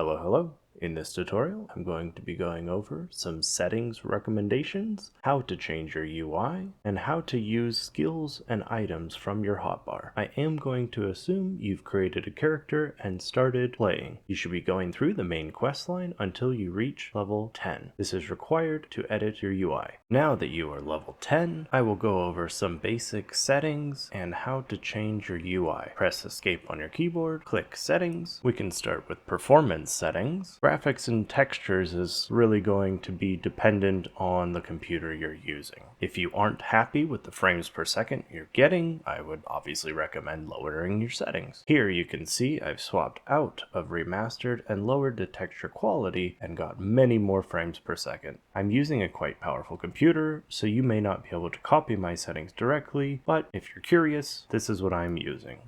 Hello. In this tutorial, I'm going to be going over some settings recommendations, how to change your UI, and how to use skills and items from your hotbar. I am going to assume you've created a character and started playing. You should be going through the main quest line until you reach level 10. This is required to edit your UI. Now that you are level 10, I will go over some basic settings and how to change your UI. Press escape on your keyboard, click settings. We can start with performance settings. Graphics and textures is really going to be dependent on the computer you're using. If you aren't happy with the frames per second you're getting, I would obviously recommend lowering your settings. Here you can see I've swapped out of remastered and lowered the texture quality and got many more frames per second. I'm using a quite powerful computer, so you may not be able to copy my settings directly, but if you're curious, this is what I'm using.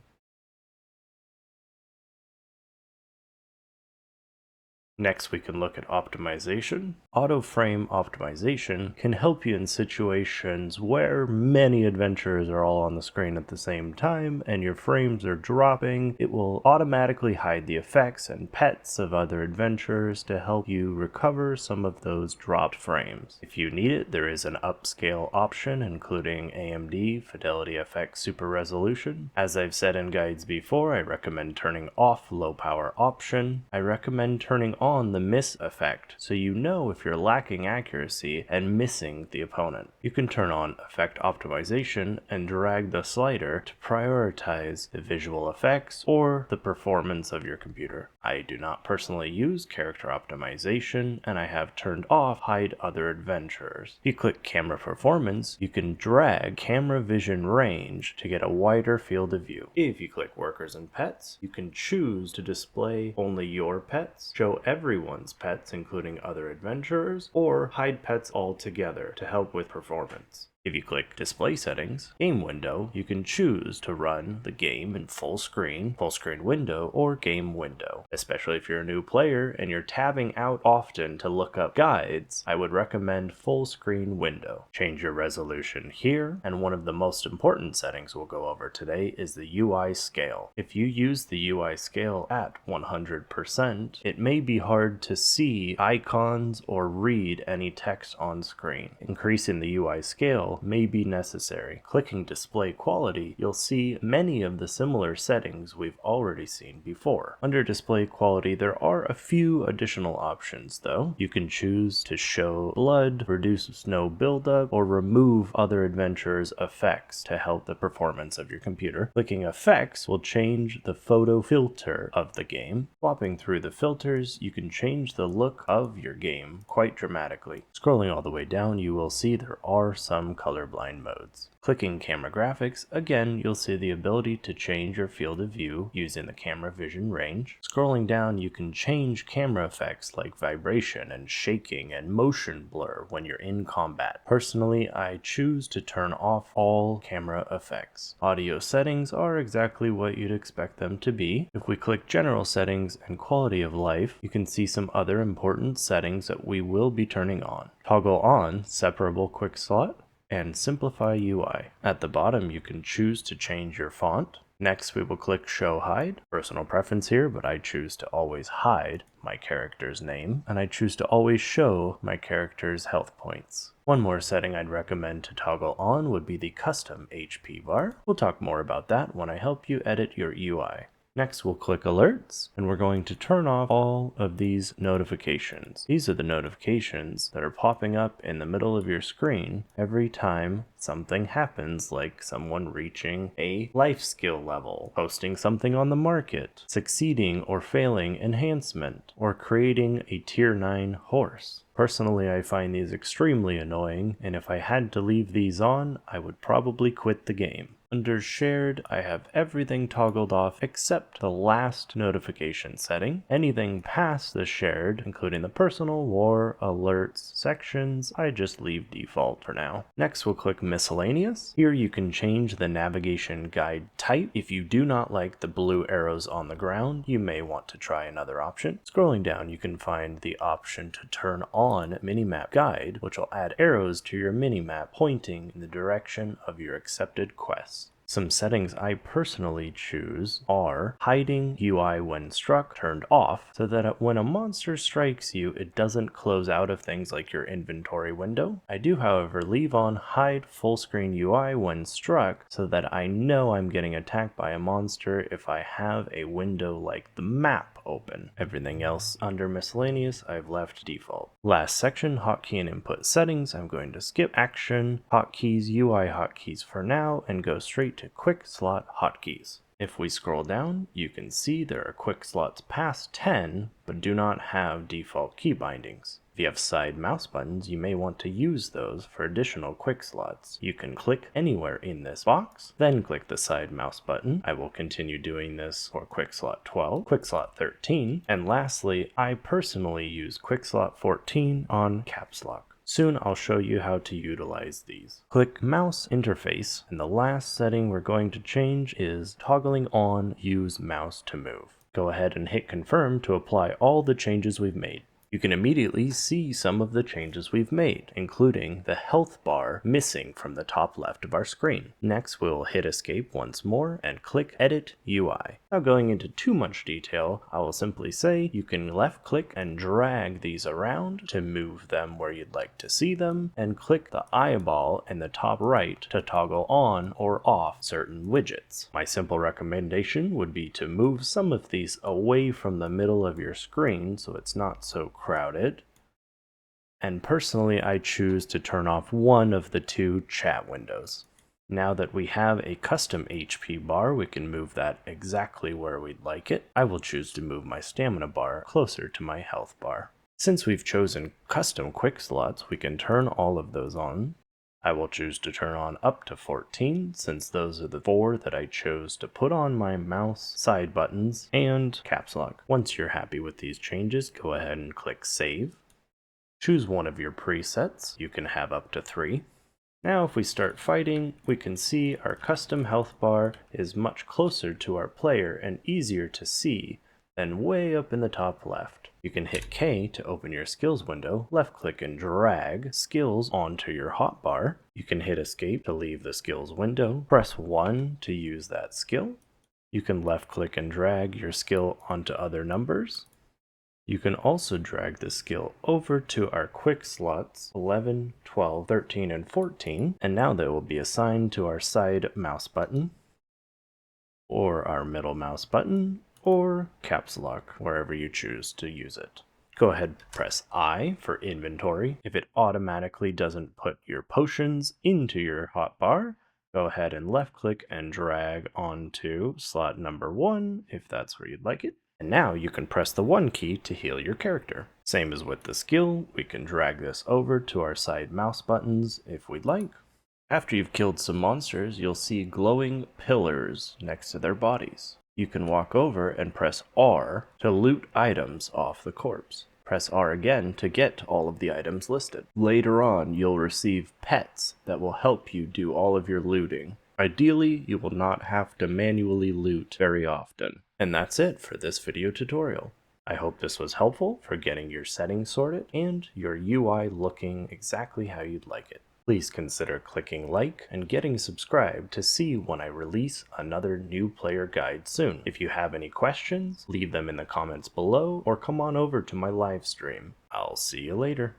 Next, we can look at optimization. Auto frame optimization can help you in situations where many adventures are all on the screen at the same time and your frames are dropping. It will automatically hide the effects and pets of other adventures to help you recover some of those dropped frames. If you need it, there is an upscale option including AMD Fidelity FX Super Resolution. As I've said in guides before, I recommend turning off low power option. I recommend turning on the miss effect, so you know if you're lacking accuracy and missing the opponent. You can turn on effect optimization and drag the slider to prioritize the visual effects or the performance of your computer. I do not personally use character optimization, and I have turned off hide other adventures. If you click camera performance, you can drag camera vision range to get a wider field of view. If you click workers and pets, you can choose to display only your pets, show everyone's pets including other adventurers, or hide pets altogether to help with performance. If you click display settings, game window, you can choose to run the game in full screen window, or game window. Especially if you're a new player and you're tabbing out often to look up guides, I would recommend full screen window. Change your resolution here, and one of the most important settings we'll go over today is the UI scale. If you use the UI scale at 100%, it may be hard to see icons or read any text on screen. Increasing the UI scale may be necessary. Clicking display quality, you'll see many of the similar settings we've already seen before. Under display quality, there are a few additional options though. You can choose to show blood, reduce snow buildup, or remove other adventurers' effects to help the performance of your computer. Clicking effects will change the photo filter of the game. Swapping through the filters, you can change the look of your game quite dramatically. Scrolling all the way down, you will see there are some colorblind modes. Clicking camera graphics, again you'll see the ability to change your field of view using the camera vision range. Scrolling down, you can change camera effects like vibration and shaking and motion blur when you're in combat. Personally, I choose to turn off all camera effects. Audio settings are exactly what you'd expect them to be. If we click general settings and quality of life, you can see some other important settings that we will be turning on. Toggle on separable quick slot and simplify UI. At the bottom, you can choose to change your font. Next, we will click show hide. Personal preference here, but I choose to always hide my character's name, and I choose to always show my character's health points. One more setting I'd recommend to toggle on would be the custom HP bar. We'll talk more about that when I help you edit your UI. Next, we'll click alerts, and we're going to turn off all of these notifications. These are the notifications that are popping up in the middle of your screen every time something happens, like someone reaching a life skill level, posting something on the market, succeeding or failing enhancement, or creating a tier 9 horse. Personally, I find these extremely annoying, and if I had to leave these on, I would probably quit the game. Under shared, I have everything toggled off except the last notification setting. Anything past the shared, including the personal, war, alerts, sections, I just leave default for now. Next, we'll click miscellaneous. Here you can change the navigation guide type. If you do not like the blue arrows on the ground, you may want to try another option. Scrolling down, you can find the option to turn on minimap guide, which will add arrows to your minimap pointing in the direction of your accepted quests. Some settings I personally choose are hiding UI when struck turned off so that when a monster strikes you, it doesn't close out of things like your inventory window. I do, however, leave on hide full screen UI when struck so that I know I'm getting attacked by a monster if I have a window like the map open. Everything else under miscellaneous I've left default. Last section, hotkey and input settings. I'm going to skip action, hotkeys, UI hotkeys for now, and go straight to quick slot hotkeys. If we scroll down, you can see there are quick slots past 10, but do not have default key bindings. If you have side mouse buttons, you may want to use those for additional quick slots. You can click anywhere in this box, then click the side mouse button. I will continue doing this for quick slot 12, quick slot 13, and lastly, I personally use quick slot 14 on caps lock. Soon I'll show you how to utilize these. Click mouse interface, and the last setting we're going to change is toggling on use mouse to move. Go ahead and hit confirm to apply all the changes we've made. You can immediately see some of the changes we've made, including the health bar missing from the top left of our screen. Next, we'll hit escape once more and click Edit UI. Without going into too much detail, I will simply say you can left click and drag these around to move them where you'd like to see them, and click the eyeball in the top right to toggle on or off certain widgets. My simple recommendation would be to move some of these away from the middle of your screen so it's not so crowded, and personally I choose to turn off one of the two chat windows. Now that we have a custom HP bar, we can move that exactly where we'd like it. I will choose to move my stamina bar closer to my health bar. Since we've chosen custom quick slots, we can turn all of those on. I will choose to turn on up to 14, since those are the 4 that I chose to put on my mouse, side buttons, and caps lock. Once you're happy with these changes, go ahead and click save. Choose one of your presets. You can have up to 3. Now if we start fighting, we can see our custom health bar is much closer to our player and easier to see than way up in the top left. You can hit K to open your skills window, left click and drag skills onto your hotbar. You can hit escape to leave the skills window, press 1 to use that skill. You can left click and drag your skill onto other numbers. You can also drag the skill over to our quick slots 11, 12, 13, and 14, and now they will be assigned to our side mouse button, or our middle mouse button, or caps lock, wherever you choose to use it. Go ahead, press I for inventory. If it automatically doesn't put your potions into your hotbar, go ahead and left click and drag onto slot number 1 if that's where you'd like it. And now you can press the 1 key to heal your character. Same as with the skill, we can drag this over to our side mouse buttons if we'd like. After you've killed some monsters, you'll see glowing pillars next to their bodies. You can walk over and press R to loot items off the corpse. Press R again to get all of the items listed. Later on, you'll receive pets that will help you do all of your looting. Ideally, you will not have to manually loot very often. And that's it for this video tutorial. I hope this was helpful for getting your settings sorted and your UI looking exactly how you'd like it. Please consider clicking like and getting subscribed to see when I release another new player guide soon. If you have any questions, leave them in the comments below or come on over to my live stream. I'll see you later.